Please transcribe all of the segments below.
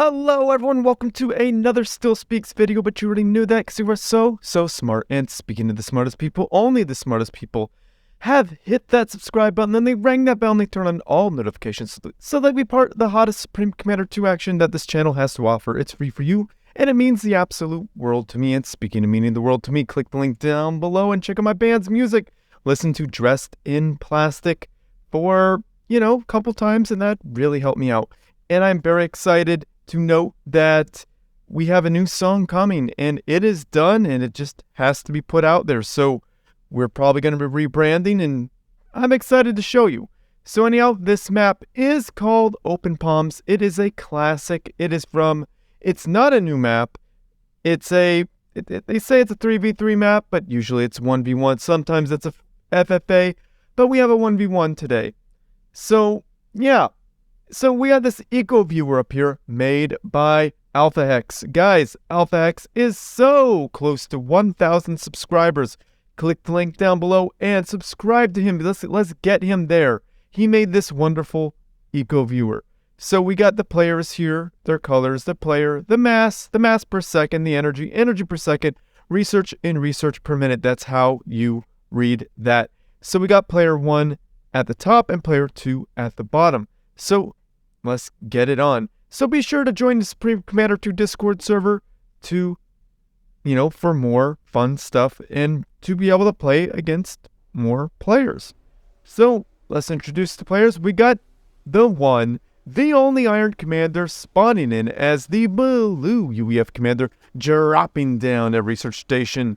Hello everyone, welcome to another Still Speaks video, but you already knew that because you are so smart. And speaking of the smartest people, only the smartest people have hit that subscribe button, then they rang that bell and they turn on all notifications so they be part of the hottest Supreme Commander 2 action that this channel has to offer. It's free for you, and it means the absolute world to me. And speaking of meaning the world to me, click the link down below and check out my band's music. Listen to Dressed in Plastic for, a couple times, and that really helped me out. And I'm very excited to note that we have a new song coming, and it is done, and it just has to be put out there. So we're probably going to be rebranding, and I'm excited to show you. So anyhow, this map is called Open Palms. It is a classic. It's not a new map. They say it's a 3v3 map, but usually it's 1v1. Sometimes it's a FFA, but we have a 1v1 today. So yeah. So we have this eco viewer up here made by AlphaX. Guys, AlphaX is so close to 1,000 subscribers. Click the link down below and subscribe to him. Let's get him there. He made this wonderful eco viewer. So we got the players here, their colors, the player, the mass per second, the energy per second, research in research per minute. That's how you read that. So we got player 1 at the top and player 2 at the bottom. So let's get it on. So be sure to join the Supreme Commander 2 Discord server to, for more fun stuff and to be able to play against more players. So let's introduce the players. We got the one, the only Iron Commander spawning in as the blue UEF Commander, dropping down a research station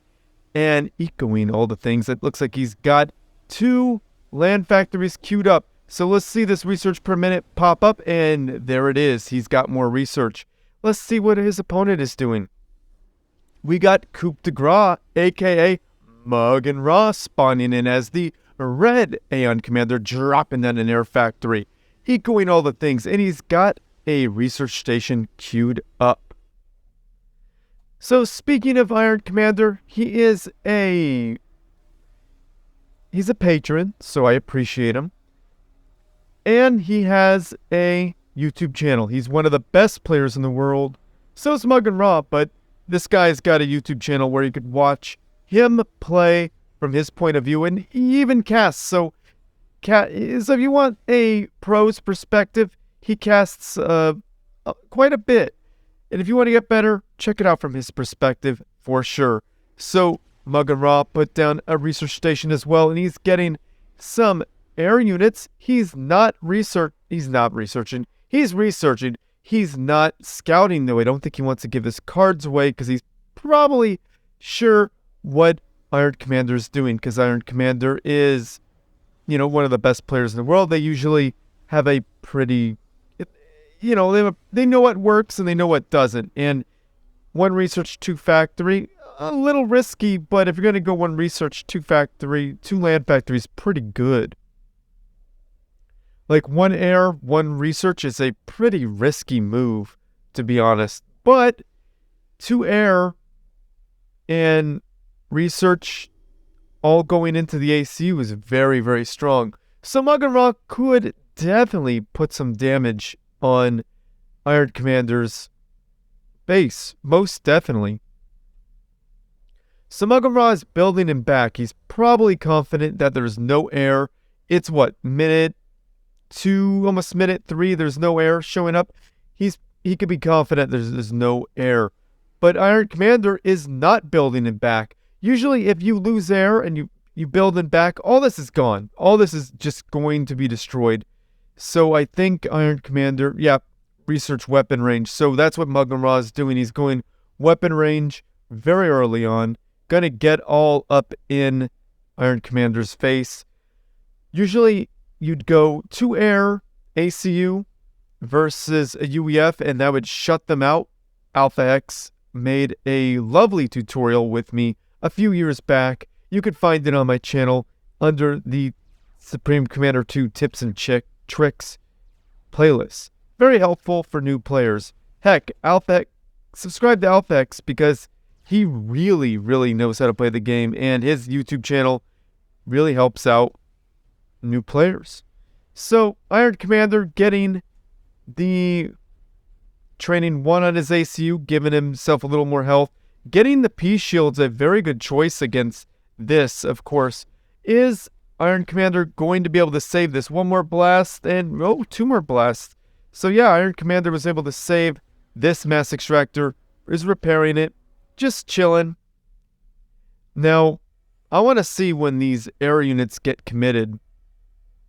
and ecoing all the things. It looks like he's got 2 land factories queued up. So let's see this research per minute pop up, and there it is. He's got more research. Let's see what his opponent is doing. We got Coup de Grace, aka Maugan spawning in as the red Aeon Commander, dropping down an air factory, ecoing all the things, and he's got a research station queued up. So speaking of Iron Commander, he's a patron, so I appreciate him. And he has a YouTube channel. He's one of the best players in the world. So is Maugan, but this guy's got a YouTube channel where you could watch him play from his point of view, and he even casts. So if you want a pro's perspective, he casts quite a bit. And if you want to get better, check it out from his perspective for sure. So Maugan put down a research station as well, and he's getting some air units. He's researching. He's not scouting, though. I don't think he wants to give his cards away because he's probably sure what Iron Commander is doing, because Iron Commander is, one of the best players in the world. They usually have a pretty, they know what works and they know what doesn't. And 1 research, 2 factory, a little risky, but if you're going to go 1 research, 2 factory, 2 land factories, pretty good. Like 1 air, 1 research is a pretty risky move, to be honest. But 2 air and research all going into the ACU is very, very strong. So Maugan could definitely put some damage on Iron Commander's base. Most definitely. So Maugan is building him back. He's probably confident that there's no air. It's what, minute 2, almost minute 3, there's no air showing up. He could be confident there's no air. But Iron Commander is not building him back. Usually if you lose air and you build him back, all this is gone. All this is just going to be destroyed. So I think Iron Commander, research weapon range. So that's what Maugan is doing. He's going weapon range very early on. Gonna get all up in Iron Commander's face. Usually you'd go 2 air ACU versus a UEF, and that would shut them out. AlphaX made a lovely tutorial with me a few years back. You could find it on my channel under the Supreme Commander 2 Tips and Tricks playlist. Very helpful for new players. Heck, subscribe to AlphaX because he really, really knows how to play the game, and his YouTube channel really helps out new players. So Iron Commander getting the training one on his ACU, giving himself a little more health. Getting the P-Shield's a very good choice against this, of course. Is Iron Commander going to be able to save this? One more blast and, oh, two more blasts. So yeah, Iron Commander was able to save this Mass Extractor, is repairing it, just chilling. Now, I want to see when these air units get committed.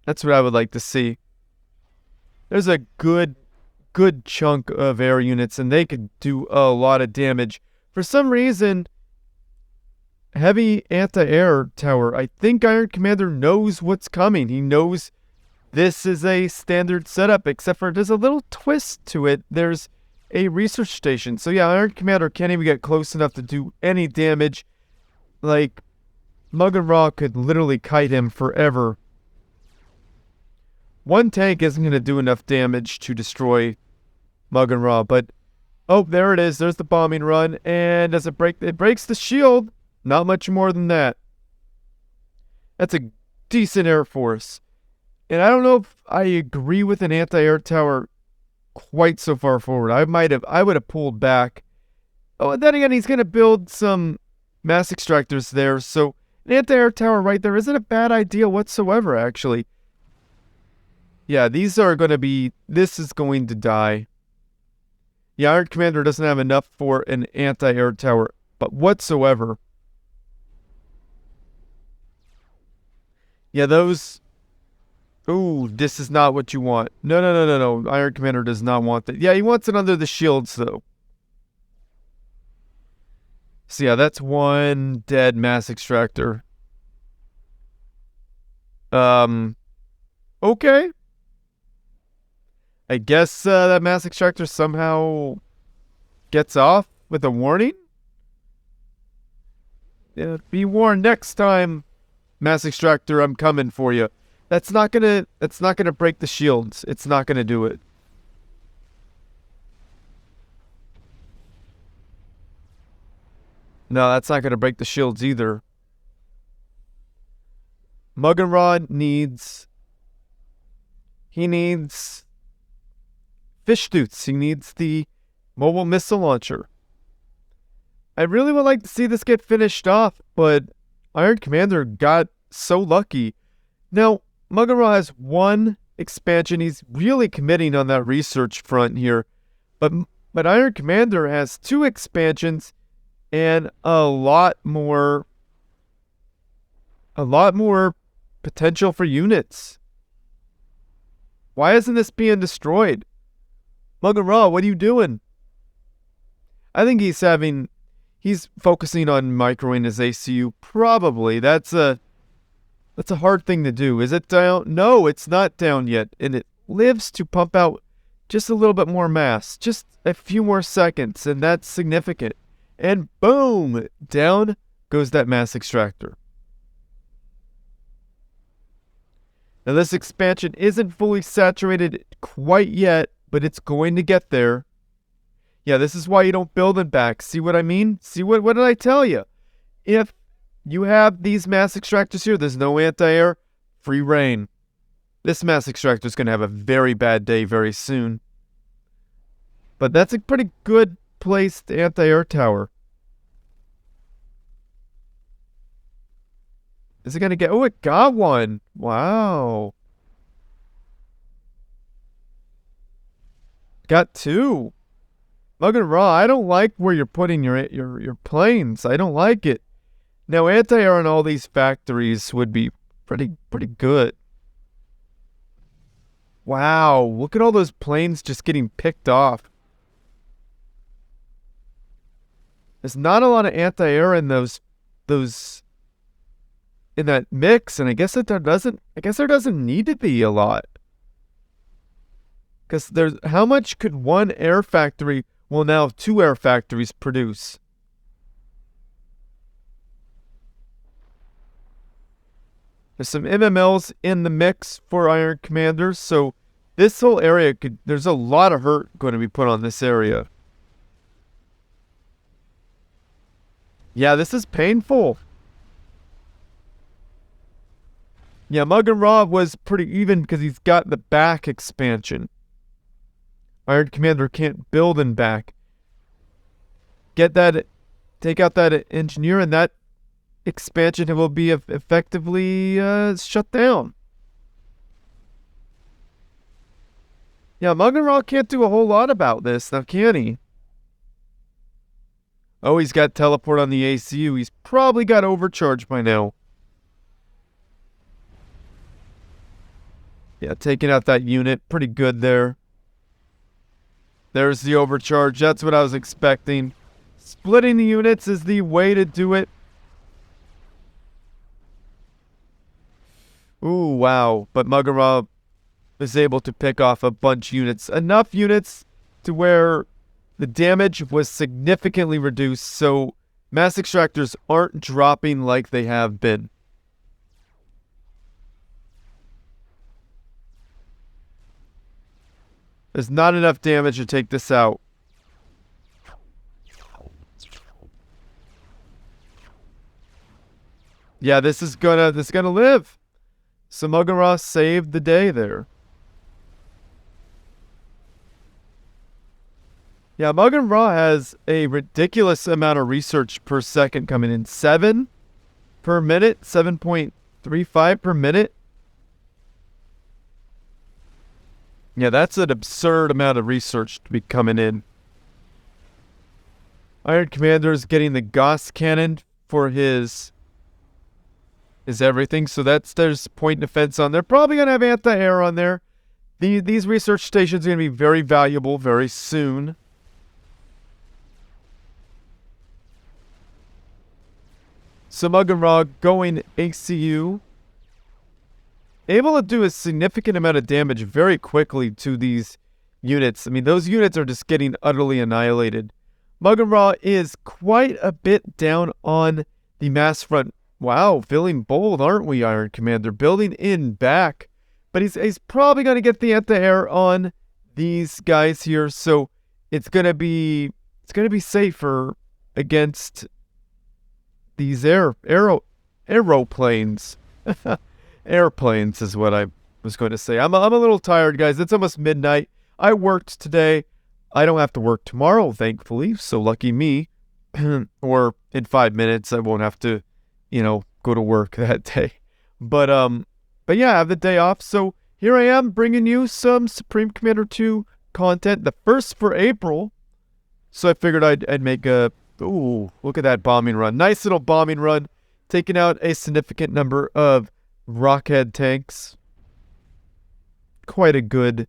That's what I would like to see. There's a good chunk of air units, and they could do a lot of damage. For some reason, heavy anti-air tower, I think Iron Commander knows what's coming. He knows this is a standard setup, except for there's a little twist to it. There's a research station. So yeah, Iron Commander can't even get close enough to do any damage. Like, Maugan Ra could literally kite him forever. One tank isn't going to do enough damage to destroy Maugan Ra, but oh, there it is. There's the bombing run, and does it break? It breaks the shield. Not much more than that. That's a decent air force, and I don't know if I agree with an anti-air tower quite so far forward. I would have pulled back. Oh, and then again, he's going to build some mass extractors there, so an anti-air tower right there isn't a bad idea whatsoever, actually. Yeah, these are going to be... This is going to die. Yeah, Iron Commander doesn't have enough for an anti-air tower, but whatsoever. Yeah, those... Ooh, this is not what you want. No. Iron Commander does not want that. Yeah, he wants it under the shields, though. So yeah, that's one dead mass extractor. Okay. I guess that mass extractor somehow gets off with a warning. Yeah, be warned next time, mass extractor, I'm coming for you. That's not gonna break the shields. It's not gonna do it. No, that's not gonna break the shields either. Maugan Ra needs... He needs... fish suits. He needs the mobile missile launcher. I really would like to see this get finished off, but Iron Commander got so lucky. Now, Maugan Ra has one expansion. He's really committing on that research front here. But Iron Commander has two expansions and a lot more potential for units. Why isn't this being destroyed? Maugan Ra, what are you doing? I think he's focusing on microing his ACU. Probably. That's a hard thing to do. Is it down? No, it's not down yet. And it lives to pump out just a little bit more mass. Just a few more seconds. And that's significant. And boom! Down goes that mass extractor. Now this expansion isn't fully saturated quite yet, but it's going to get there. Yeah, this is why you don't build them back. See what I mean? See what did I tell you? If you have these mass extractors here, there's no anti-air, free reign. This mass extractor is going to have a very bad day very soon. But that's a pretty good placed anti-air tower. Is it going to get... Oh, it got one. Wow. Got two. Maugan Ra, I don't like where you're putting your planes. I don't like it. Now, anti-air on all these factories would be pretty good. Wow, look at all those planes just getting picked off. There's not a lot of anti-air in those in that mix, and I guess there doesn't need to be a lot. Because how much could one air factory, well now two air factories produce? There's some MMLs in the mix for Iron Commanders, so this whole area there's a lot of hurt going to be put on this area. Yeah, this is painful. Yeah, Maugan Ra was pretty even because he's got the back expansion. Iron Commander can't build and back. Take out that engineer, and that expansion will be effectively shut down. Yeah, Maugan can't do a whole lot about this, now can he? Oh, he's got teleport on the ACU. He's probably got overcharge by now. Yeah, taking out that unit. Pretty good there. There's the overcharge. That's what I was expecting. Splitting the units is the way to do it. Ooh, wow. But Maugan is able to pick off a bunch of units. Enough units to where the damage was significantly reduced, so mass extractors aren't dropping like they have been. There's not enough damage to take this out. Yeah, this is gonna live. So Maugan saved the day there. Yeah, Maugan has a ridiculous amount of research per second coming in. 7 per minute, 7.35 per minute. Yeah, that's an absurd amount of research to be coming in. Iron Commander is getting the Gauss cannon for his everything, so there's point defense on there. Probably gonna have anti-air on there. These research stations are gonna be very valuable very soon. So Maugan going ACU. Able to do a significant amount of damage very quickly to these units. I mean, those units are just getting utterly annihilated. Maugan is quite a bit down on the mass front. Wow, feeling bold, aren't we, Iron Commander? Building in back. But he's probably going to get the anti-air on these guys here, so it's going to be safer against these aeroplanes. Airplanes is what I was going to say. I'm a little tired, guys. It's almost midnight. I worked today. I don't have to work tomorrow, thankfully. So lucky me. Or in 5 minutes, I won't have to, go to work that day. But yeah, I have the day off. So here I am bringing you some Supreme Commander 2 content. The first for April. So I figured I'd make a... Ooh, look at that bombing run. Nice little bombing run. Taking out a significant number of Rockhead tanks. Quite a good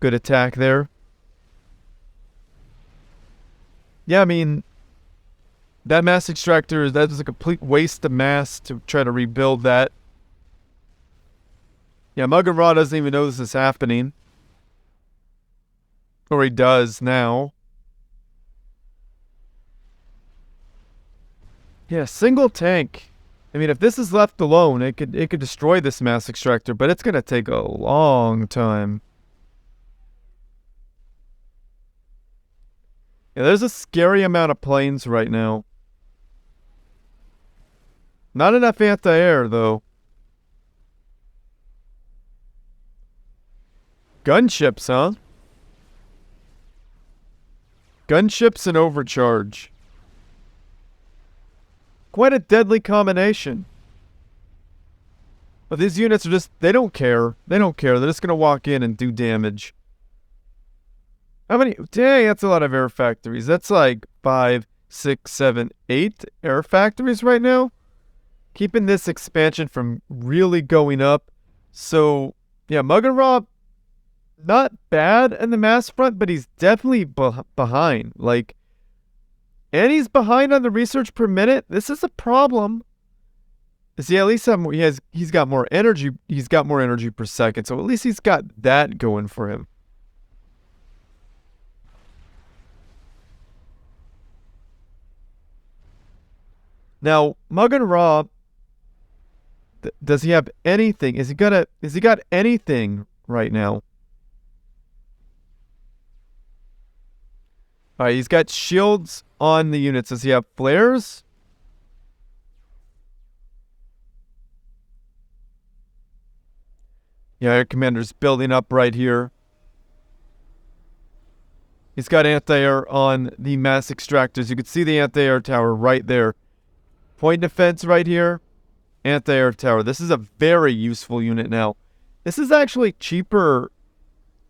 attack there. Yeah, I mean, that mass extractor, that was a complete waste of mass to try to rebuild that. Yeah, Maugan doesn't even know this is happening. Or he does now. Yeah, single tank. I mean, if this is left alone, it could destroy this mass extractor, but it's going to take a long time. Yeah, there's a scary amount of planes right now. Not enough anti-air, though. Gunships, huh? Gunships and overcharge. Quite a deadly combination. But these units are just, they don't care. They don't care. They're just going to walk in and do damage. How many? Dang, that's a lot of air factories. That's like 5, 6, 7, 8 air factories right now. Keeping this expansion from really going up. So, yeah, Maugan not bad in the mass front, but he's definitely behind. Like, and he's behind on the research per minute. This is a problem. See, at least he's got more energy. He's got more energy per second. So at least he's got that going for him. Now, Maugan does he have anything? Has he got anything right now? Alright, he's got shields on the units. Does he have flares? Yeah, Air Commander's building up right here. He's got anti-air on the mass extractors. You can see the anti-air tower right there. Point defense right here. Anti-air tower. This is a very useful unit now. This is actually cheaper.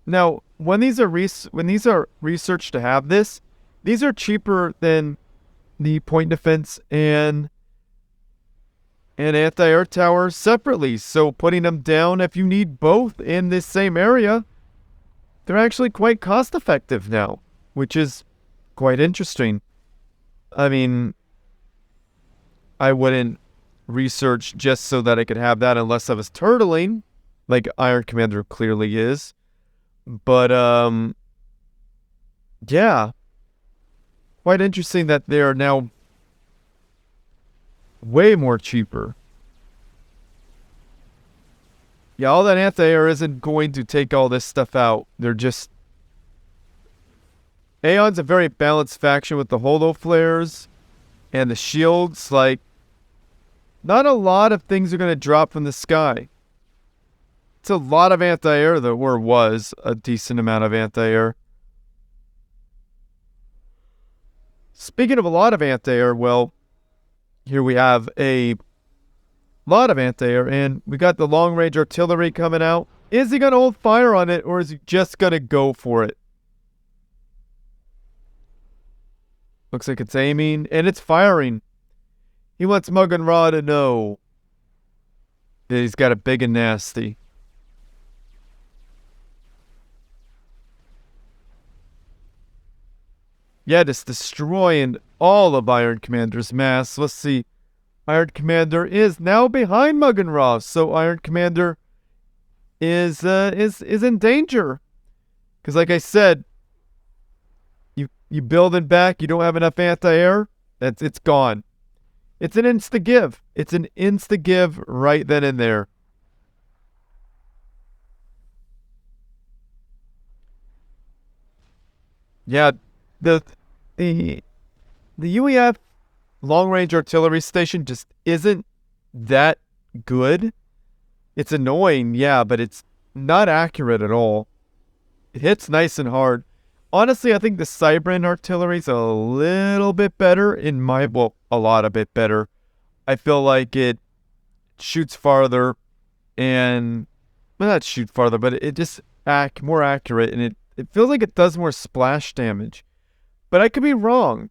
Now, when these are researched to have this, these are cheaper than the point defense and anti-air tower separately. So putting them down, if you need both in this same area, they're actually quite cost effective now, which is quite interesting. I mean, I wouldn't research just so that I could have that unless I was turtling, like Iron Commander clearly is. But, yeah. Quite interesting that they are now way more cheaper. Yeah, all that anti-air isn't going to take all this stuff out. They're just... Aeon's a very balanced faction with the holo flares and the shields. Like, not a lot of things are going to drop from the sky. It's a lot of anti-air, though, or was a decent amount of anti-air. Speaking of a lot of anti-air, well, here we have a lot of anti-air, and we got the long-range artillery coming out. Is he going to hold fire on it, or is he just going to go for it? Looks like it's aiming, and it's firing. He wants Maugan to know that he's got a big and nasty. Yeah, just destroying all of Iron Commander's mass. Let's see. Iron Commander is now behind Maugan, so Iron Commander is in danger. Because like I said, you build it back, you don't have enough anti-air, it's gone. It's an insta-give. It's an insta-give right then and there. Yeah, the UEF long-range artillery station just isn't that good. It's annoying, yeah, but it's not accurate at all. It hits nice and hard. Honestly, I think the Cybran artillery is a little bit better well, a lot a bit better. I feel like it shoots farther and, well, not shoot farther, but it just more accurate, and it feels like it does more splash damage. But I could be wrong.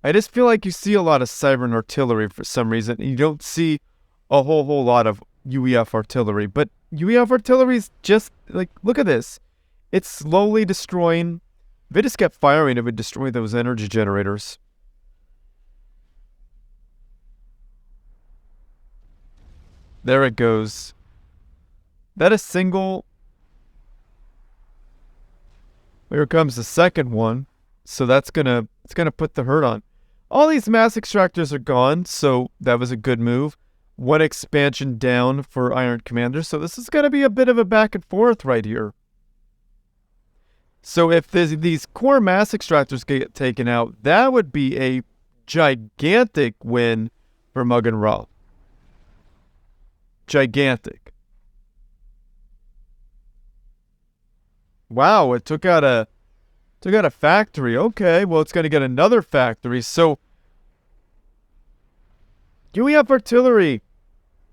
I just feel like you see a lot of Cybran artillery for some reason, and you don't see a whole lot of UEF artillery. But UEF artillery is just, like, look at this. It's slowly destroying. If it just kept firing, it would destroy those energy generators. There it goes. That a single. Here comes the second one. So it's gonna put the hurt on. All these mass extractors are gone, so that was a good move. One expansion down for Iron Commander, so this is gonna be a bit of a back and forth right here. So if these core mass extractors get taken out, that would be a gigantic win for Maugan. Gigantic. Wow, it took out a factory. Okay, well, it's going to get another factory. So, UEF artillery.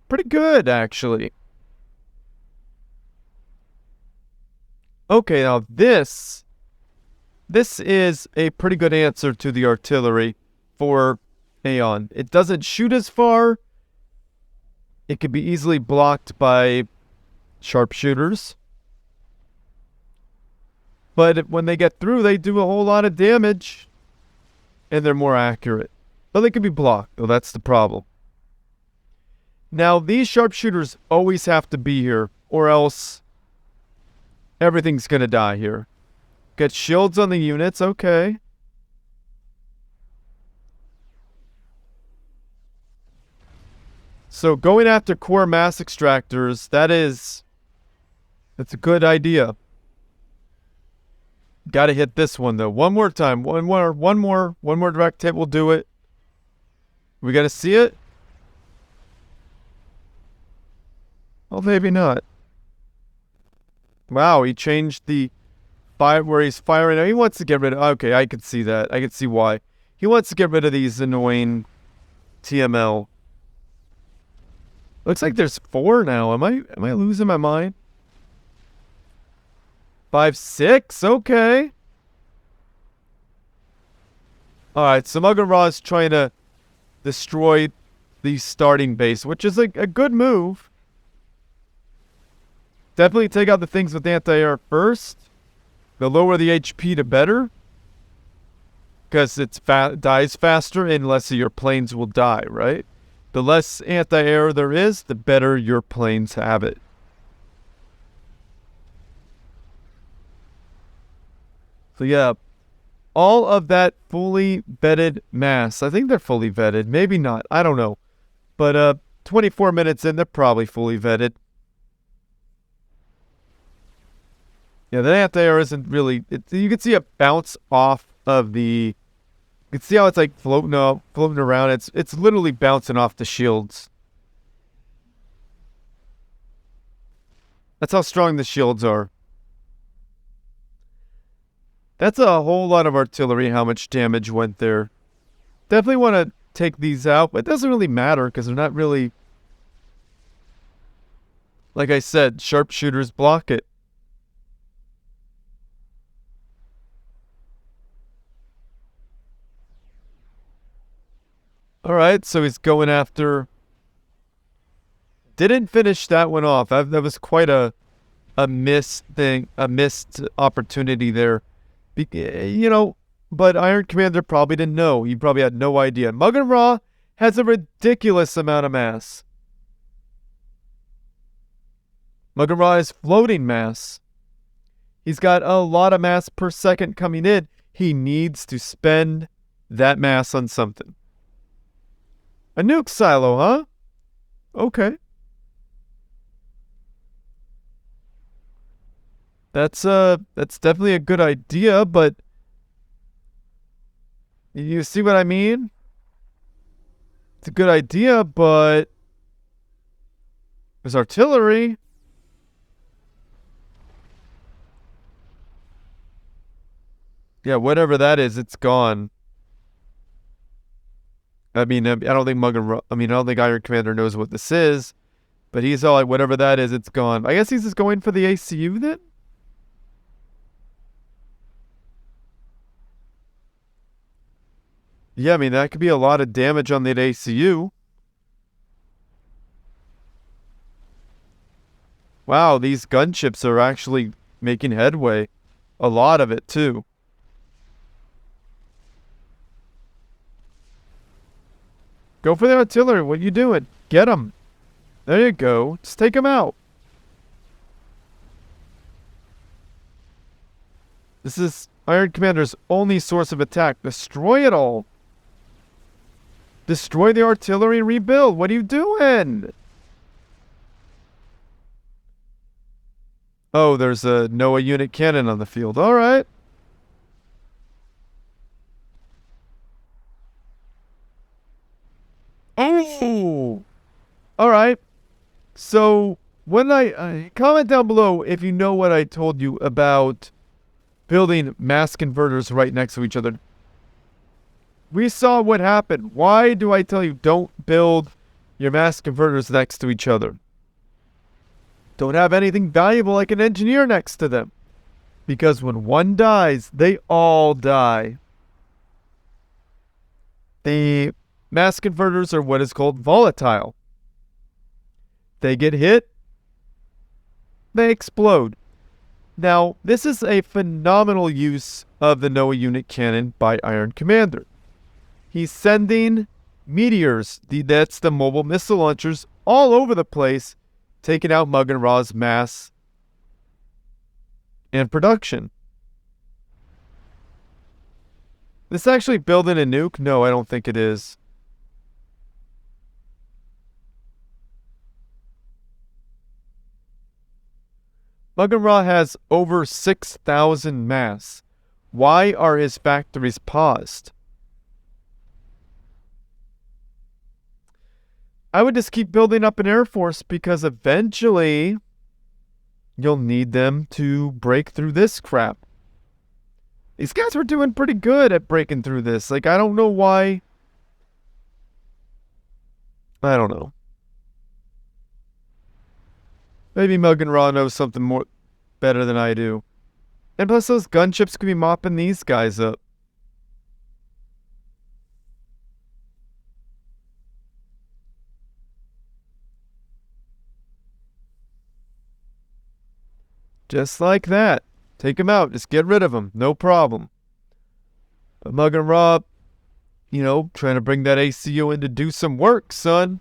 Pretty good, actually. Okay, now this is a pretty good answer to the artillery for Aeon. It doesn't shoot as far. It can be easily blocked by sharpshooters. But when they get through, they do a whole lot of damage. And they're more accurate. But they can be blocked, though. That's the problem. Now, these sharpshooters always have to be here, or else everything's going to die here. Get shields on the units, okay. So going after core mass extractors, that's a good idea. Gotta hit this one, though. One more time. One more direct hit will do it. We gotta see it? Oh, maybe not. Wow, he changed the fire where he's firing. He wants to get rid of. Okay, I can see that. I can see why. He wants to get rid of these annoying TML. Looks like there's 4 now. Am I losing my mind? 5, 6. Okay. All right. So Maugan Ra is trying to destroy the starting base, which is a good move. Definitely take out the things with anti-air first. The lower the HP, the better. Because it dies faster and less of your planes will die, right? The less anti-air there is, the better your planes have it. So yeah, all of that fully vetted mass. I think they're fully vetted. Maybe not. I don't know. But 24 minutes in, they're probably fully vetted. Yeah, the anti-air isn't really... you can see a bounce off of the... You can see how it's like floating around. It's literally bouncing off the shields. That's how strong the shields are. That's a whole lot of artillery, how much damage went there. Definitely want to take these out, but it doesn't really matter because they're not really... Like I said, sharpshooters block it. Alright, so he's going after... Didn't finish that one off. That was quite a missed thing, a missed opportunity there. You know, but Iron Commander probably didn't know. He probably had no idea. Maugan Ra has a ridiculous amount of mass. Maugan Ra is floating mass. He's got a lot of mass per second coming in. He needs to spend that mass on something. A nuke silo, huh? Okay. That's definitely a good idea, but you see what I mean? It's a good idea, but there's artillery. Yeah, whatever that is, it's gone. I mean, I don't think I don't think Iron Commander knows what this is, but he's all like, whatever that is, it's gone. I guess he's just going for the ACU then? Yeah, I mean, that could be a lot of damage on that ACU. Wow, these gunships are actually making headway. A lot of it, too. Go for the artillery. What are you doing? Get them. There you go. Just take them out. This is Iron Commander's only source of attack. Destroy it all. Destroy the artillery and rebuild. What are you doing? Oh, there's a Noah unit cannon on the field. All right. Oh. All right. So, when I comment down below if you know what I told you about building mass converters right next to each other. We saw what happened. Why do I tell you don't build your mass converters next to each other? Don't have anything valuable like an engineer next to them. Because when one dies, they all die. The mass converters are what is called volatile. They get hit, they explode. Now, this is a phenomenal use of the Noah unit cannon by Iron Commander. He's sending meteors, that's the mobile missile launchers, all over the place, taking out Maugan Ra's mass and production. This actually building a nuke? No, I don't think it is. Maugan Ra has over 6,000 mass. Why are his factories paused? I would just keep building up an air force because eventually you'll need them to break through this crap. These guys were doing pretty good at breaking through this. Like, I don't know why. I don't know. Maybe Maugan Ra knows something more better than I do. And plus those gunships could be mopping these guys up. Just like that. Take him out. Just get rid of him. No problem. But Maugan Ra, you know, trying to bring that ACO in to do some work, son.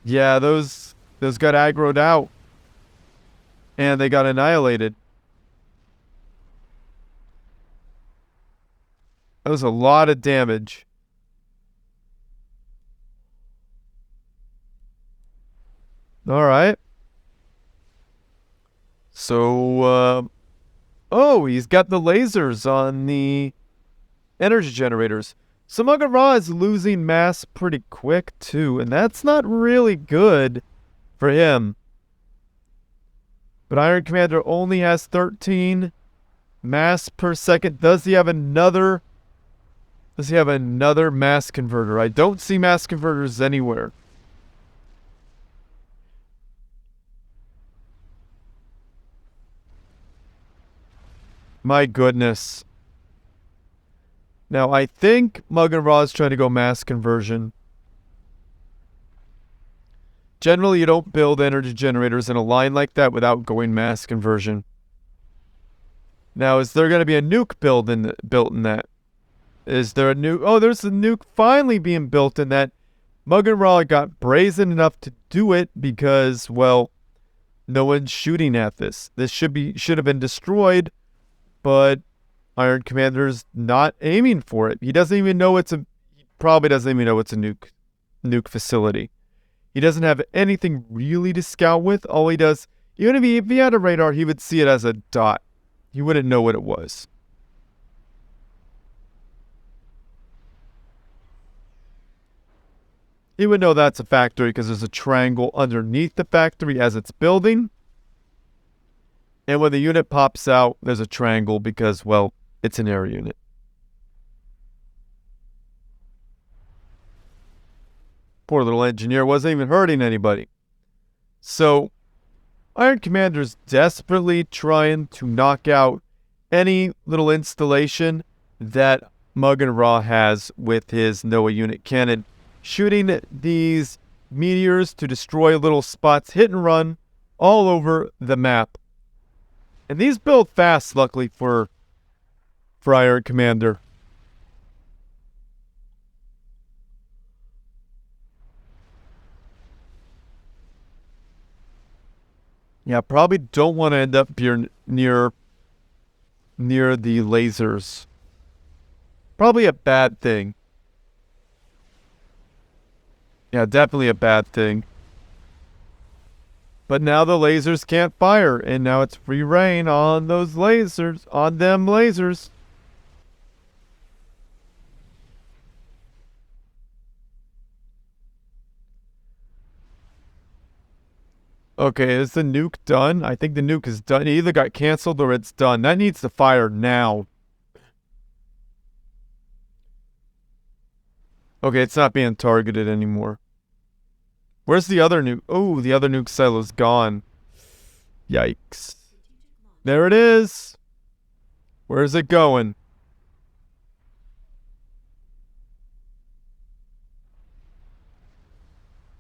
Yeah, those got aggroed out. And they got annihilated. That was a lot of damage. Alright. So, oh, he's got the lasers on the energy generators. So Maugan Ra is losing mass pretty quick, too. And that's not really good for him. But Iron Commander only has 13 mass per second. Does he have another mass converter? I don't see mass converters anywhere. My goodness. Now, I think Maugan Ra is trying to go mass conversion. Generally, you don't build energy generators in a line like that without going mass conversion. Now, is there going to be a nuke built in that? Is there a nuke? Oh, there's a nuke finally being built in that. Maugan Ra got brazen enough to do it because, well, no one's shooting at this. This should have been destroyed, but Iron Commander's not aiming for it. He doesn't even know he probably doesn't even know it's a nuke facility. He doesn't have anything really to scout with. All he does, even if he had a radar, he would see it as a dot. He wouldn't know what it was. He would know that's a factory because there's a triangle underneath the factory as it's building. And when the unit pops out, there's a triangle because, well, it's an air unit. Poor little engineer wasn't even hurting anybody. So, Iron Commander's desperately trying to knock out any little installation that Maugan Ra has with his Noah unit cannon, shooting these meteors to destroy little spots, hit and run, all over the map. And these build fast, luckily for Iron Commander. Yeah, probably don't want to end up near the lasers. Probably a bad thing. Yeah, definitely a bad thing. But now the lasers can't fire, and now it's free reign on those lasers, on them lasers. Okay, is the nuke done? I think the nuke is done. It either got canceled or it's done. That needs to fire now. Okay, it's not being targeted anymore. Where's the other nuke? Oh, the other nuke silo's gone. Yikes. There it is. Where's it going?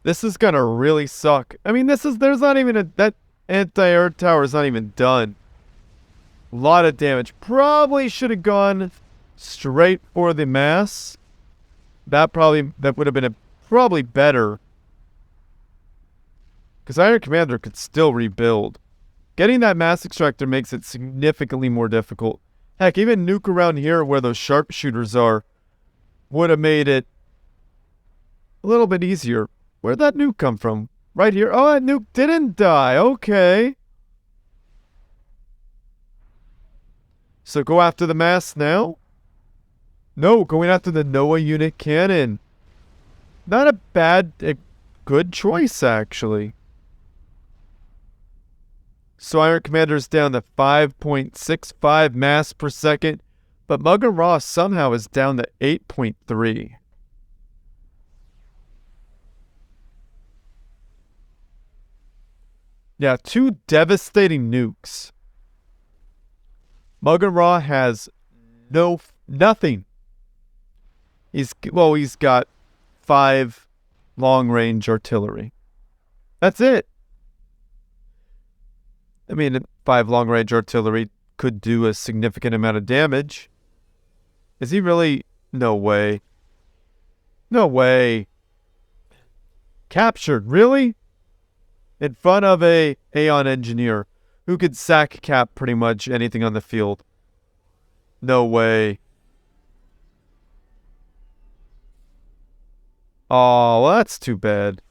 This is gonna really suck. I mean, there's not even that anti-air tower is not even done. A lot of damage. Probably should have gone straight for the mass. That would have been probably better. Because Iron Commander could still rebuild. Getting that mass extractor makes it significantly more difficult. Heck, even nuke around here where those sharpshooters are would have made it a little bit easier. Where'd that nuke come from? Right here. Oh, that nuke didn't die. Okay. So go after the mass now? No, going after the Noah unit cannon. Not a good choice, actually. So Iron Commander's down to 5.65 mass per second, but Maugan Raw somehow is down to 8.3. Yeah, two devastating nukes. Maugan Raw has nothing. He's got 5 long-range artillery. That's it. I mean, 5 long-range artillery could do a significant amount of damage. Is he really? No way. No way. Captured, really? In front of a Aeon engineer who could sack cap pretty much anything on the field. No way. Oh, well, that's too bad.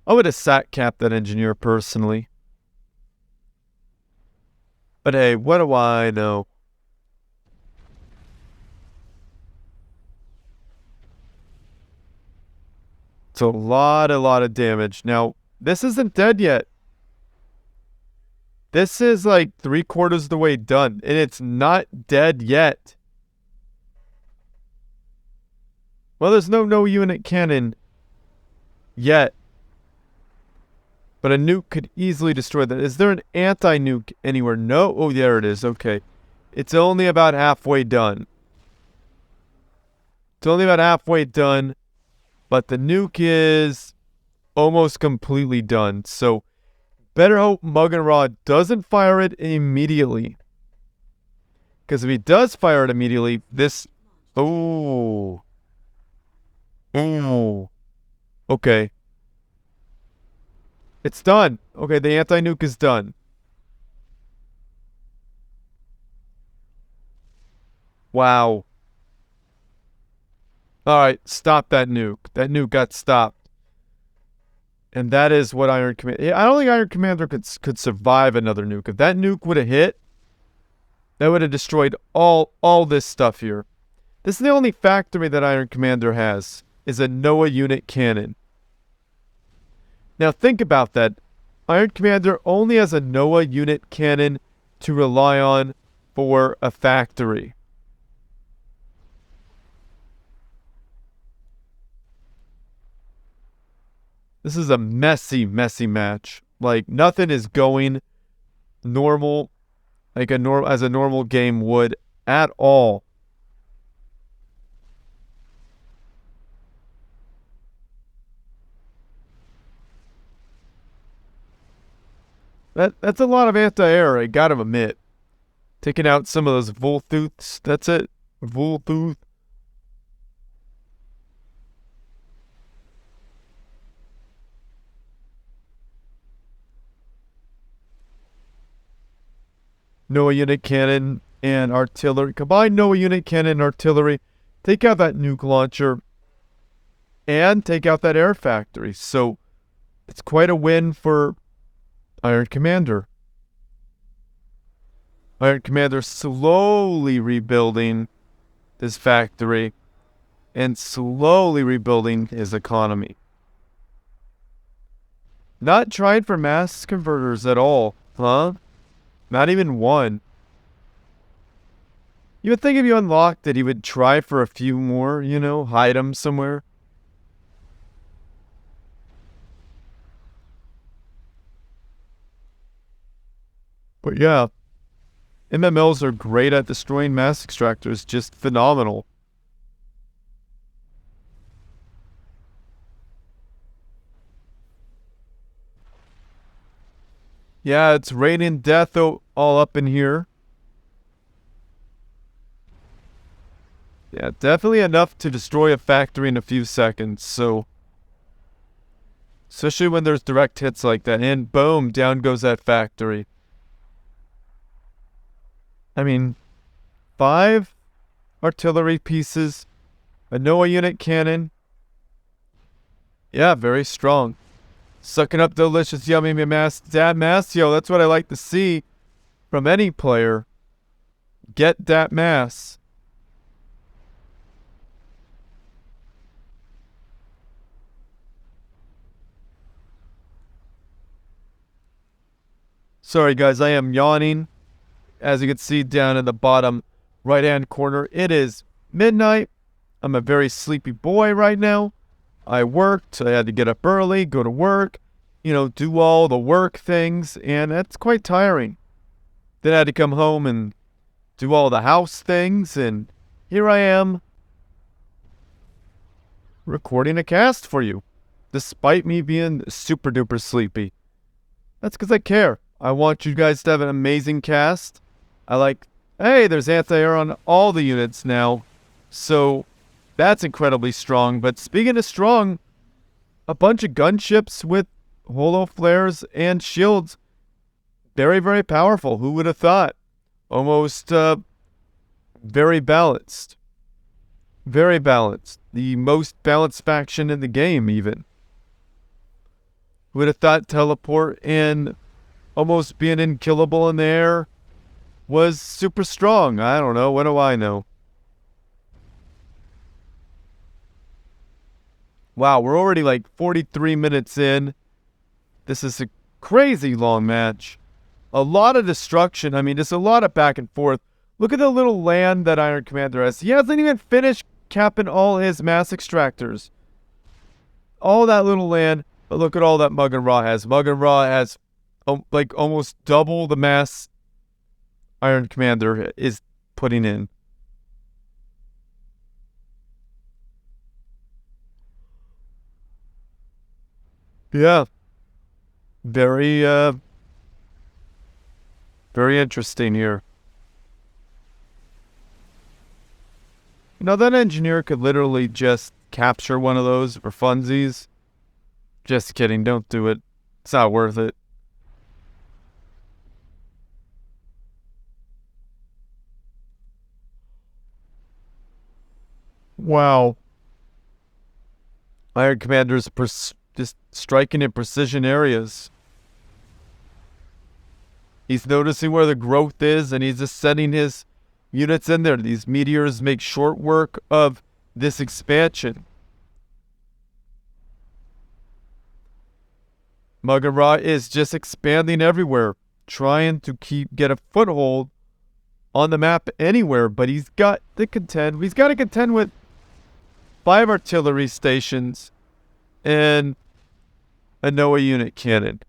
I would have sack capped that engineer personally. But hey, what do I know? It's a lot of damage. Now, this isn't dead yet. This is like 3/4 of the way done, and it's not dead yet. Well, there's no unit cannon yet. But a nuke could easily destroy that. Is there an anti-nuke anywhere? No? Oh, there it is. Okay. It's only about halfway done. It's only about halfway done. But the nuke is almost completely done. So, better hope Maugan Raw doesn't fire it immediately. Because if he does fire it immediately, this... Oh. Oh. Okay. It's done. Okay, the anti-nuke is done. Wow. Alright, stop that nuke. That nuke got stopped. And that is what Iron Commander... I don't think Iron Commander could survive another nuke. If that nuke would have hit, that would have destroyed all this stuff here. This is the only factory that Iron Commander has, is a Noah unit cannon. Now think about that. Iron Commander only has a Noah unit cannon to rely on for a factory. This is a messy match. Like, nothing is going normal, like as a normal game would at all. That's a lot of anti-air, I gotta admit. Taking out some of those Voltooths, that's it. Voltooth. Noah unit cannon and artillery. Combine Noah unit cannon and artillery. Take out that nuke launcher. And take out that air factory. So, it's quite a win for Iron Commander. Iron Commander slowly rebuilding his factory and slowly rebuilding his economy. Not trying for mass converters at all, huh? Not even one. You would think if you unlocked it, he would try for a few more, you know, hide them somewhere. But yeah, MMLs are great at destroying mass extractors, just phenomenal. Yeah, it's raining death all up in here. Yeah, definitely enough to destroy a factory in a few seconds, so... Especially when there's direct hits like that, and boom, down goes that factory. I mean, 5 artillery pieces, a Noah unit cannon. Yeah, very strong. Sucking up delicious, yummy mass. Dat mass, yo, that's what I like to see from any player. Get dat mass. Sorry guys, I am yawning. As you can see down in the bottom right-hand corner, it is midnight. I'm a very sleepy boy right now. I worked, I had to get up early, go to work, do all the work things, and that's quite tiring. Then I had to come home and do all the house things, and here I am recording a cast for you, despite me being super duper sleepy. That's because I care. I want you guys to have an amazing cast. Hey, there's anti-air on all the units now, so that's incredibly strong. But speaking of strong, a bunch of gunships with holo flares and shields. Very, very powerful. Who would have thought? Almost very balanced. Very balanced. The most balanced faction in the game, even. Who would have thought teleport and almost being unkillable in the air was super strong? I don't know. What do I know? Wow, we're already like 43 minutes in. This is a crazy long match. A lot of destruction. I mean, there's a lot of back and forth. Look at the little land that Iron Commander has. He hasn't even finished capping all his mass extractors. All that little land, but look at all that Maugan Ra has. Maugan Ra has like almost double the mass Iron Commander is putting in. Yeah. Very, very interesting here. That engineer could literally just capture one of those for funsies. Just kidding, don't do it. It's not worth it. Wow. Iron Commander's just striking in precision areas. He's noticing where the growth is, and he's just sending his units in there. These meteors make short work of this expansion. Maugan Ra is just expanding everywhere, trying to get a foothold on the map anywhere, but he's got to contend with 5 artillery stations and a Noah unit cannon.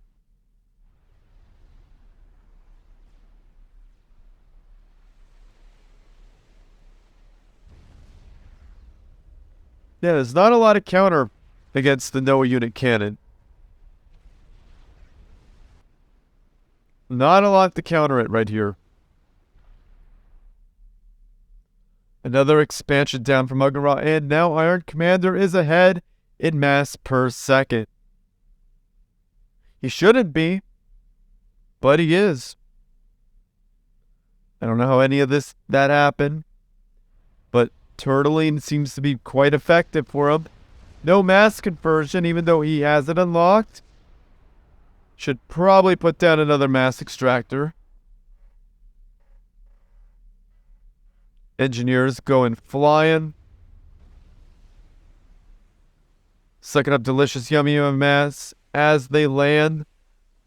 Yeah, there's not a lot of counter against the Noah unit cannon. Not a lot to counter it right here. Another expansion down from Maugan Ra, and now Iron Commander is ahead in mass per second. He shouldn't be, but he is. I don't know how any of that happened, but turtling seems to be quite effective for him. No mass conversion, even though he has it unlocked. Should probably put down another mass extractor. Engineers going flying. Sucking up delicious yummy mass as they land.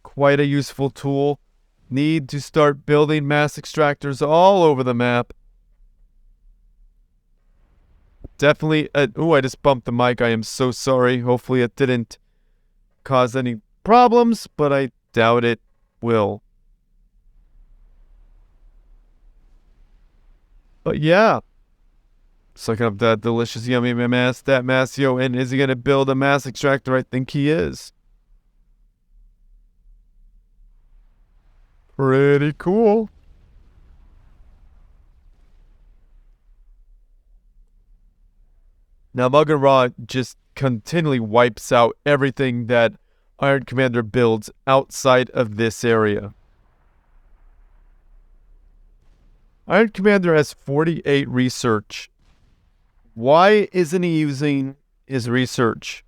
Quite a useful tool. Need to start building mass extractors all over the map. Definitely. I just bumped the mic. I am so sorry. Hopefully it didn't cause any problems, but I doubt it will. But yeah. Sucking up that delicious yummy mass, that Masio. And is he going to build a mass extractor? I think he is. Pretty cool. Now, Maugan Ra just continually wipes out everything that Iron Commander builds outside of this area. Iron Commander has 48 research. Why isn't he using his research?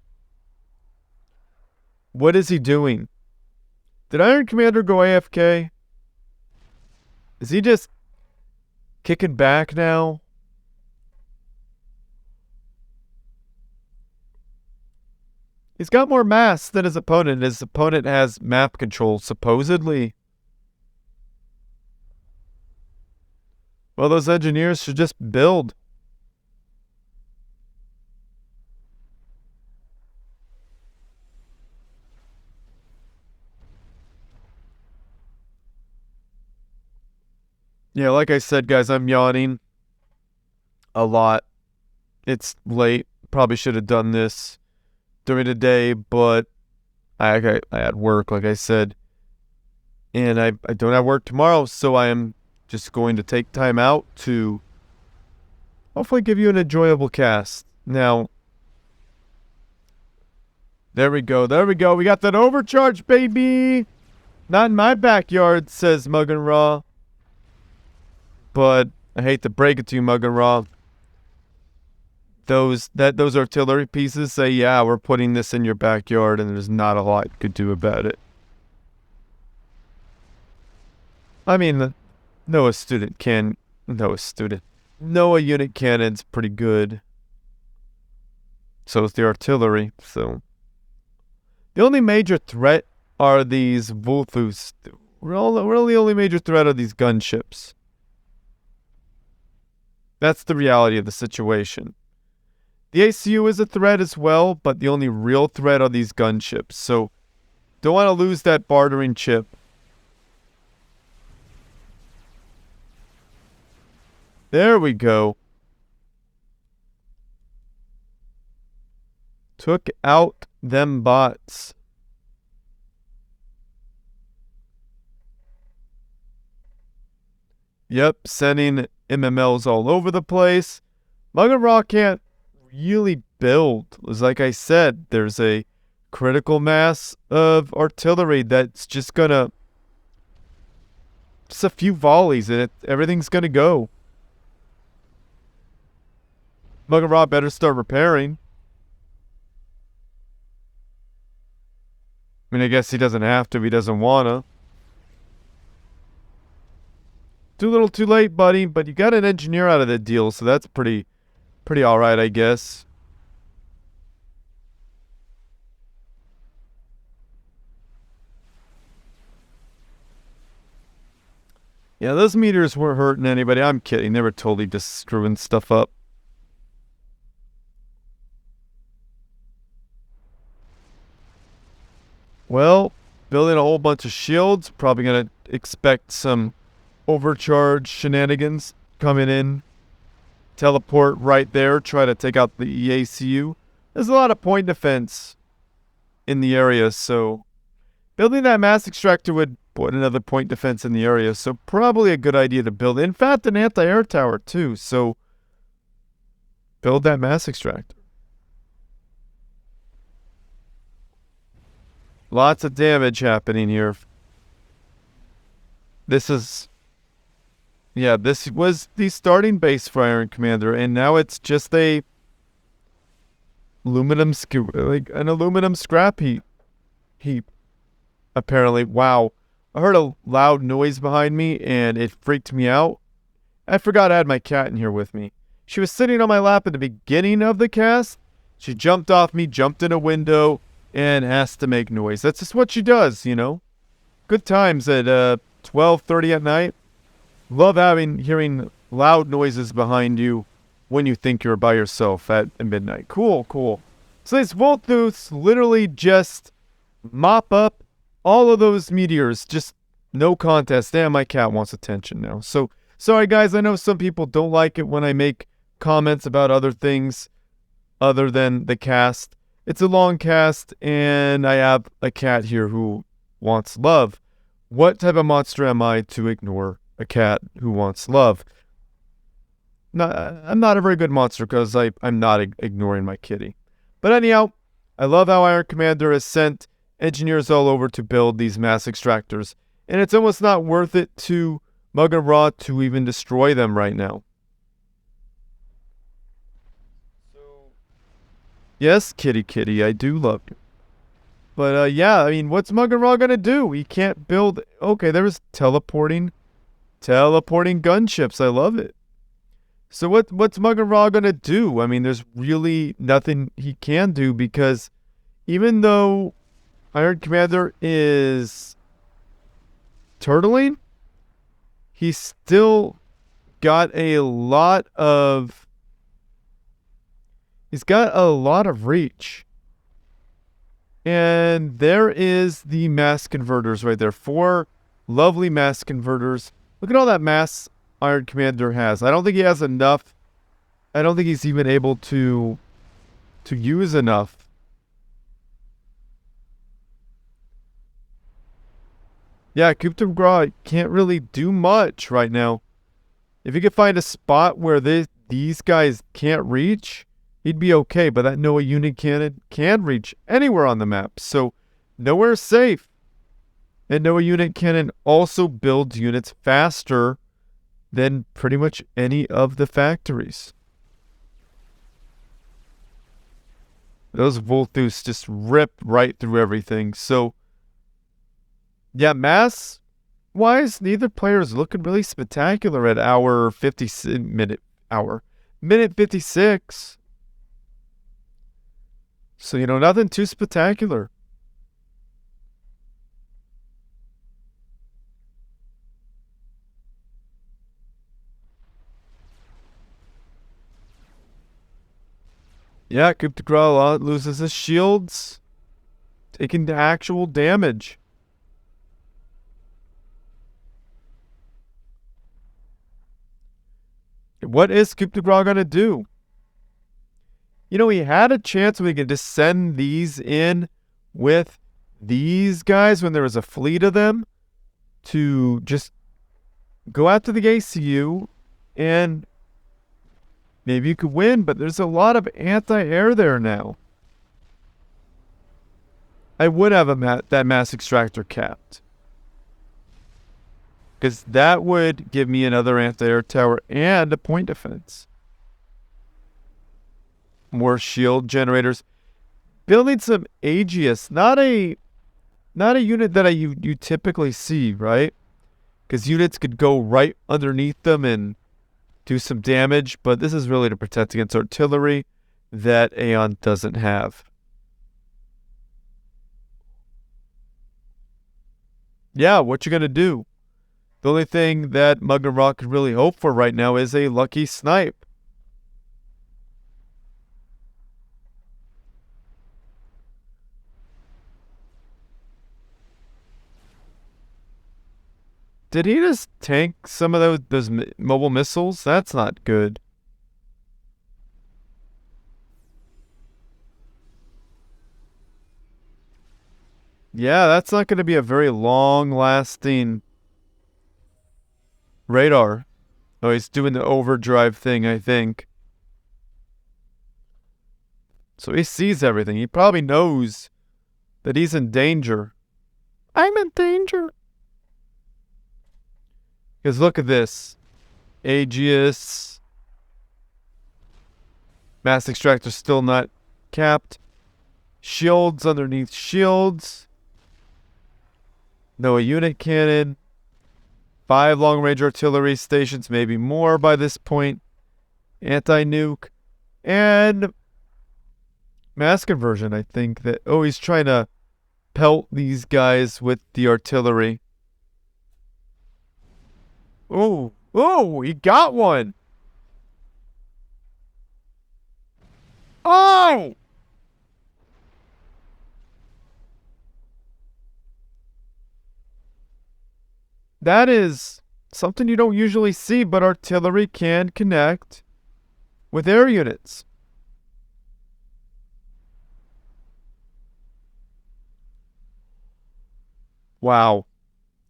What is he doing? Did Iron Commander go AFK? Is he just kicking back now? He's got more mass than his opponent. His opponent has map control, supposedly. Well, those engineers should just build. Yeah, like I said, guys, I'm yawning a lot. It's late. Probably should have done this during the day, but I had work, like I said, and I don't have work tomorrow, so I am just going to take time out to hopefully give you an enjoyable cast. Now, there we go. There we go. We got that overcharge, baby. Not in my backyard, says Maugan Raw. But I hate to break it to you, Maugan Raw. Those artillery pieces say, yeah, we're putting this in your backyard, and there's not a lot you could do about it. I mean, the Noah unit cannon's pretty good. So is the artillery. So the only major threat are these Vulthus. Really, the only major threat are these gunships. That's the reality of the situation. The ACU is a threat as well, but the only real threat are these gunships. So don't want to lose that bartering chip. There we go. Took out them bots. Yep, sending MMLs all over the place. Maugan Raw can't really build. Like I said, there's a critical mass of artillery that's just gonna... Just a few volleys and everything's gonna go. Maugan Raw better start repairing. I mean, I guess he doesn't have to if he doesn't wanna. Too little too late, buddy, but you got an engineer out of the deal, so that's pretty alright, I guess. Yeah, those meters weren't hurting anybody. I'm kidding. They were totally just screwing stuff up. Well, building a whole bunch of shields. Probably going to expect some overcharge shenanigans coming in. Teleport right there. Try to take out the EACU. There's a lot of point defense in the area, so building that mass extractor would put another point defense in the area, so probably a good idea to build. In fact, an anti-air tower too, so build that mass extractor. Lots of damage happening here. This was the starting base for Iron Commander, and now it's just an aluminum scrap heap. Apparently, wow. I heard a loud noise behind me, and it freaked me out. I forgot I had my cat in here with me. She was sitting on my lap at the beginning of the cast. She jumped off me, jumped in a window, and asked to make noise. That's just what she does, you know. Good times at 12:30 at night. Love hearing loud noises behind you when you think you're by yourself at midnight. Cool. So these Vulthus literally just mop up all of those meteors. Just no contest. Damn, my cat wants attention now. So, sorry guys, I know some people don't like it when I make comments about other things other than the cast. It's a long cast, and I have a cat here who wants love. What type of monster am I to ignore a cat who wants love? No, I'm not a very good monster because I'm not ignoring my kitty. But anyhow, I love how Iron Commander has sent engineers all over to build these mass extractors, and it's almost not worth it to Maugan Raw to even destroy them right now. Yes, kitty, I do love you. But, yeah, I mean, what's Maugan Raw gonna do? He can't build... Okay, there's teleporting gunships. I love it. So what's Maugan Raw gonna do? I mean, there's really nothing he can do, because even though Iron Commander is turtling, he's still got a lot of... He's got a lot of reach. And there is the mass converters right there. 4 lovely mass converters. Look at all that mass Iron Commander has. I don't think he has enough. I don't think he's even able to use enough. Yeah, Coup de Grace can't really do much right now. If he could find a spot where these guys can't reach, he'd be okay. But that Noah unit cannon can reach anywhere on the map. So nowhere's safe. And Noah unit cannon also builds units faster than pretty much any of the factories. Those Volthus just rip right through everything. So, yeah, mass-wise, neither player is looking really spectacular at minute 56. So, nothing too spectacular. Yeah, Coup de Grace loses his shields, taking the actual damage. What is Coup de Grace going to do? He had a chance when he could just send these in with these guys when there was a fleet of them to just go after the ACU and maybe you could win, but there's a lot of anti-air there now. I would have that mass extractor capped. Because that would give me another anti-air tower and a point defense. More shield generators. Building some Aegis. Not a unit that you typically see, right? Because units could go right underneath them and do some damage, but this is really to protect against artillery that Aeon doesn't have. Yeah, what you gonna do? The only thing that Maugan Rock could really hope for right now is a lucky snipe. Did he just tank some of those mobile missiles? That's not good. Yeah, that's not going to be a very long-lasting radar. Oh, he's doing the overdrive thing, I think. So he sees everything. He probably knows that he's in danger. I'm in danger. Because look at this. Aegis. Mass extractor still not capped. Shields underneath shields. No unit cannon. 5 long-range artillery stations, maybe more by this point. Anti-nuke. And mass conversion, I think. He's trying to pelt these guys with the artillery. Oh, he got one. Oh! That is something you don't usually see, but artillery can connect with air units. Wow.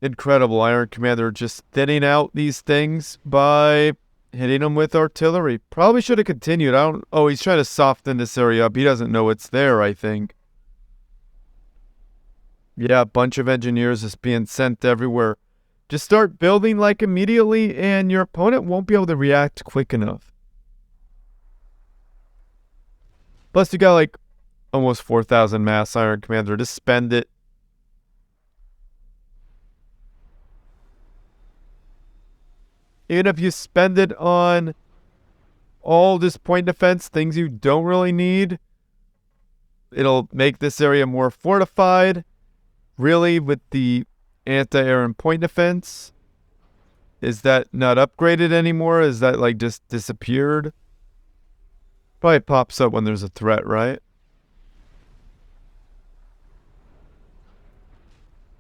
Incredible. Iron Commander just thinning out these things by hitting them with artillery. Probably should have continued. He's trying to soften this area up. He doesn't know it's there, I think. Yeah, a bunch of engineers is being sent everywhere. Just start building like immediately and your opponent won't be able to react quick enough. Plus you got like almost 4,000 mass, Iron Commander. Just spend it. Even if you spend it on all this point defense, things you don't really need, it'll make this area more fortified. Really, with the anti-air and point defense, Is that not upgraded anymore? Is that like just disappeared? Probably pops up when there's a threat, right?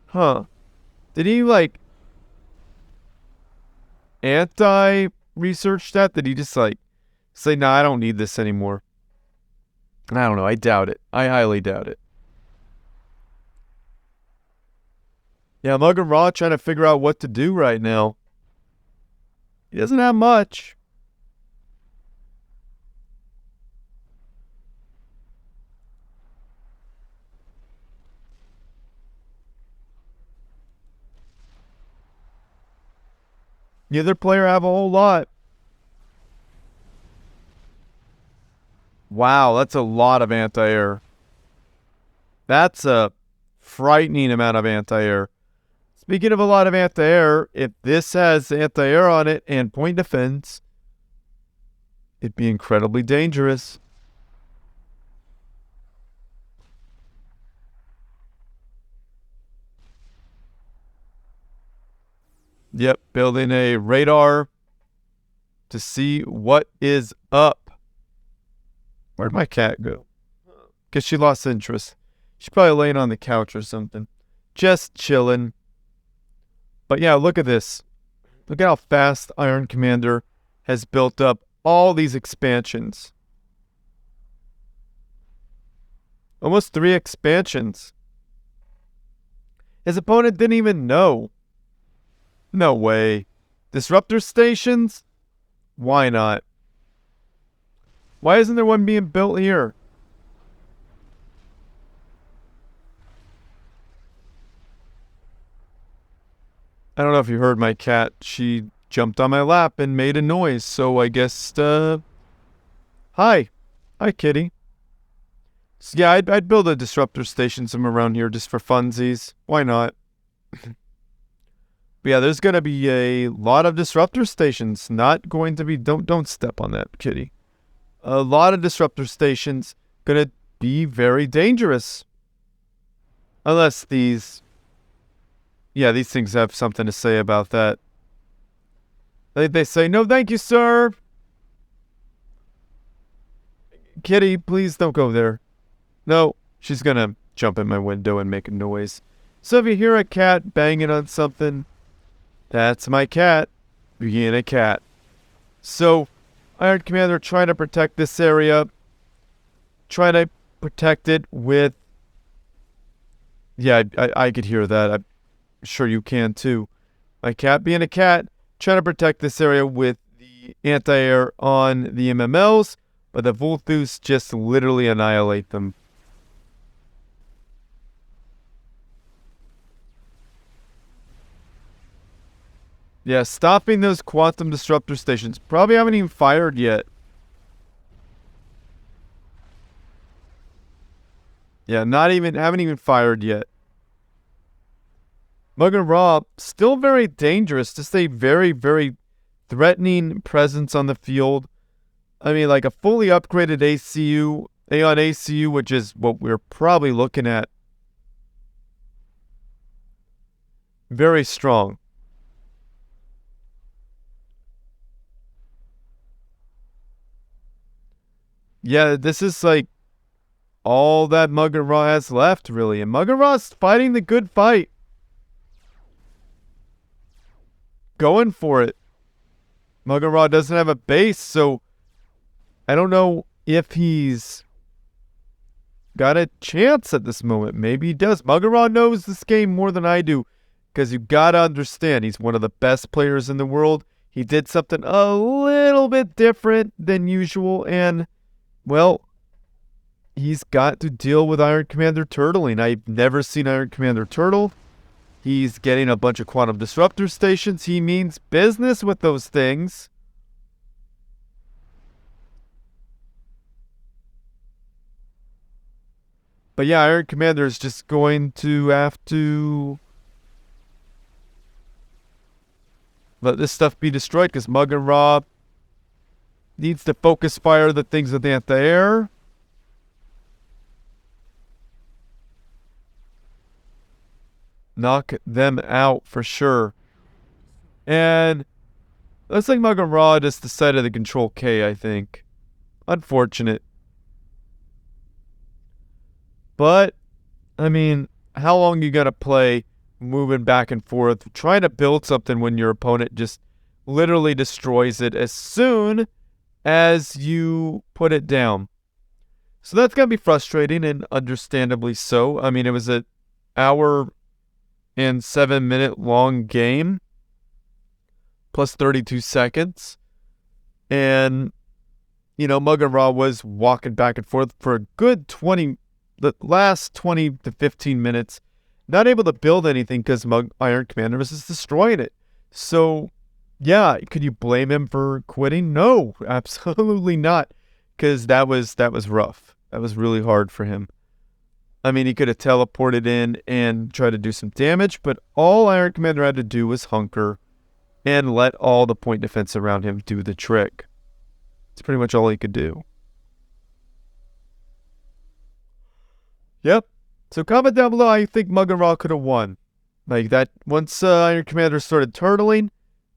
Huh. Did he like anti-research that? Did he just like say, nah, I don't need this anymore? I don't know. I doubt it. I highly doubt it. Yeah, Maugan Raw trying to figure out what to do right now. He doesn't have much. The other player have a whole lot. Wow, that's a lot of anti-air. That's a frightening amount of anti-air. Speaking of a lot of anti-air, if this has anti-air on it and point defense, it'd be incredibly dangerous. Yep, building a radar to see what is up. Where'd my cat go? Guess she lost interest. She's probably laying on the couch or something. Just chilling. But yeah, look at this. Look at how fast Iron Commander has built up all these expansions. Almost 3 expansions. His opponent didn't even know. No way. Disruptor stations? Why not? Why isn't there one being built here? I don't know if you heard my cat. She jumped on my lap and made a noise, so I guess, Hi. Hi, kitty. So yeah, I'd build a disruptor station somewhere around here just for funsies. Why not? But yeah, there's gonna be a lot of disruptor stations. Not going to be... Don't step on that, kitty. A lot of disruptor stations gonna be very dangerous. Unless these... Yeah, these things have something to say about that. They say, no, thank you, sir. Kitty, please don't go there. No, she's gonna jump in my window and make a noise. So if you hear a cat banging on something, that's my cat being a cat. So, Iron Commander trying to protect this area. Trying to protect it with... Yeah, I could hear that. I'm sure you can too. My cat being a cat, trying to protect this area with the anti-air on the MMLs, but the Volthus just literally annihilate them. Yeah, stopping those quantum disruptor stations. Probably haven't even fired yet. Yeah, haven't even fired yet. Maugan Raw, still very dangerous. Just a very, very threatening presence on the field. I mean, like a fully upgraded ACU, Aeon ACU, which is what we're probably looking at. Very strong. Yeah, this is like all that Maugan Raw has left, really. And Maugan Raw's fighting the good fight. Going for it. Maugan Raw doesn't have a base, so I don't know if he's got a chance at this moment. Maybe he does. Maugan Raw knows this game more than I do, because you gotta understand, he's one of the best players in the world. He did something a little bit different than usual, and, well, he's got to deal with Iron Commander turtling. I've never seen Iron Commander turtle. He's getting a bunch of quantum disruptor stations. He means business with those things. But yeah, Iron Commander is just going to have to let this stuff be destroyed, because Maugan Raw needs to focus fire the things with anti-air. Knock them out for sure. And Looks like Maugan Raw just decided to control K, I think. Unfortunate. But, I mean, how long you gotta play moving back and forth, trying to build something when your opponent just literally destroys it as soon as you put it down. So that's gonna be frustrating, and understandably so. I mean, it was an hour and 7-minute long game, plus 32 seconds. And, Maugan Raw was walking back and forth for a good the last 20 to 15 minutes, not able to build anything because Iron Commander was just destroying it. So, yeah, could you blame him for quitting? No, absolutely not, because that was rough. That was really hard for him. I mean, he could have teleported in and tried to do some damage, but all Iron Commander had to do was hunker and let all the point defense around him do the trick. It's pretty much all he could do. Yep. So comment down below how you think Maugan Raw could have won. Like that, once Iron Commander started turtling,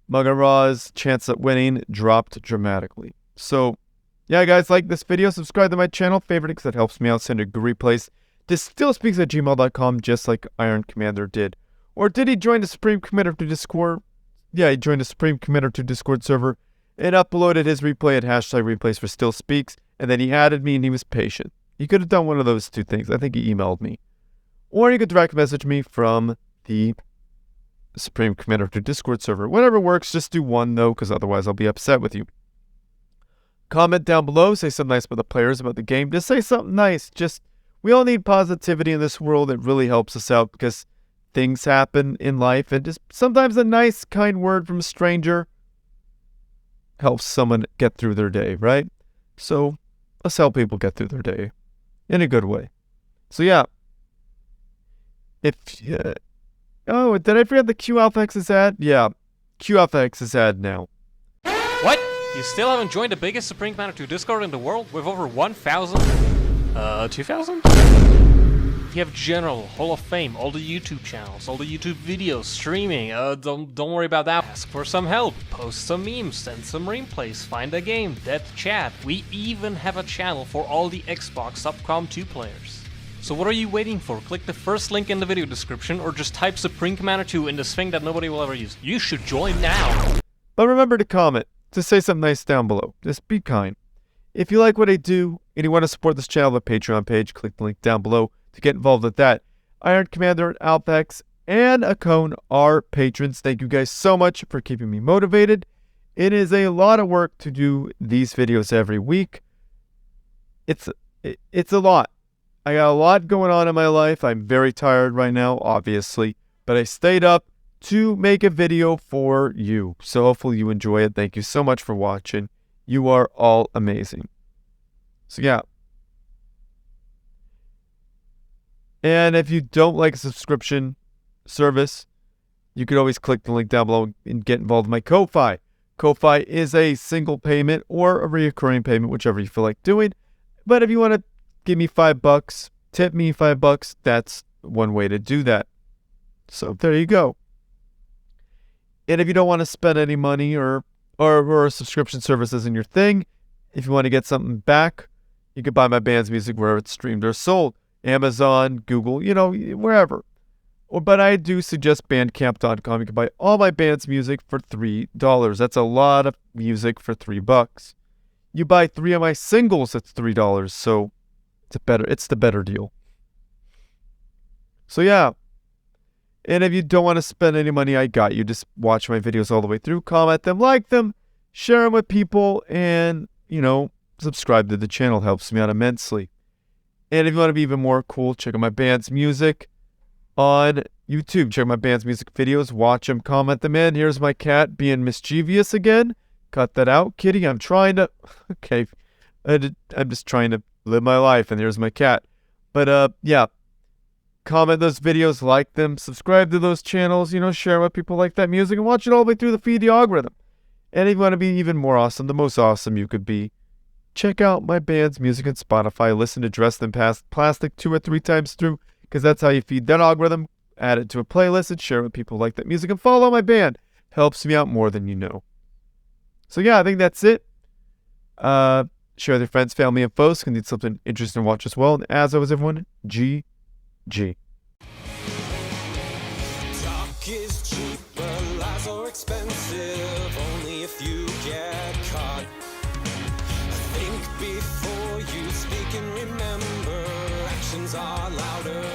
Maugan Raw's chance at winning dropped dramatically. So, yeah, guys, like this video, subscribe to my channel, favorite because that helps me out, send a good replays to stillspeaks@gmail.com, just like Iron Commander did. Or did he join the Supreme Commander to Discord? Yeah, he joined the Supreme Commander to Discord server and uploaded his replay at #replays for stillspeaks, and then he added me and he was patient. He could have done one of those two things. I think he emailed me. Or you could direct message me from the Supreme Commander to Discord server. Whatever works, just do one though, because otherwise I'll be upset with you. Comment down below, say something nice about the players, about the game. Just say something nice. We all need positivity in this world. It really helps us out because things happen in life, and just sometimes a nice, kind word from a stranger helps someone get through their day, right? So let's help people get through their day in a good way. So yeah. Oh, did I forget the QFX is ad? Yeah, QFX is ad now. What? You still haven't joined the biggest Supreme Commander 2 Discord in the world with over 1,000? 2,000? You have General, Hall of Fame, all the YouTube channels, all the YouTube videos, streaming. Don't worry about that. Ask for some help, post some memes, send some replays, find a game, death chat. We even have a channel for all the Xbox Subcom 2 players. So what are you waiting for? Click the first link in the video description or just type Supreme Commander 2 in this thing that nobody will ever use. You should join now! But remember to comment, to say something nice down below. Just be kind. If you like what I do and you want to support this channel, the Patreon page, click the link down below to get involved with that. Iron Commander, Alpex, and Akone are patrons. Thank you guys so much for keeping me motivated. It is a lot of work to do these videos every week. It's a lot. I got a lot going on in my life. I'm very tired right now, obviously, but I stayed up to make a video for you. So hopefully you enjoy it. Thank you so much for watching. You are all amazing. So yeah. And if you don't like a subscription service, you could always click the link down below and get involved in my Ko-Fi. Ko-Fi is a single payment or a recurring payment, whichever you feel like doing. But if you want to give me $5, tip me $5, that's one way to do that. So there you go. And if you don't want to spend any money or subscription service isn't your thing, if you want to get something back, you can buy my band's music wherever it's streamed or sold. Amazon, Google, wherever. But I do suggest bandcamp.com. You can buy all my band's music for $3. That's a lot of music for $3. You buy 3 of my singles, it's $3. So it's the better deal. So yeah. And if you don't want to spend any money, I got you. Just watch my videos all the way through, comment them, like them, share them with people, and, subscribe to the channel. Helps me out immensely. And if you want to be even more cool, check out my band's music on YouTube. Check out my band's music videos, watch them, comment them in. Here's my cat being mischievous again. Cut that out, kitty. I'm trying to... Okay. I'm just trying to live my life, and here's my cat. But, yeah. Comment those videos, like them, subscribe to those channels, share with people like that music, and watch it all the way through the feed, the algorithm. And if you want to be even more awesome, the most awesome you could be, check out my band's music on Spotify. Listen to Dressed in Plastic 2 or 3 times through, because that's how you feed that algorithm. Add it to a playlist and share with people like that music. And follow my band. Helps me out more than you know. So yeah, I think that's it. Share with your friends, family, and foes who need something interesting to watch as well. And as always, everyone, GG. Talk is cheap, but lies are expensive. Only if you get caught. Think before you speak and remember, actions are louder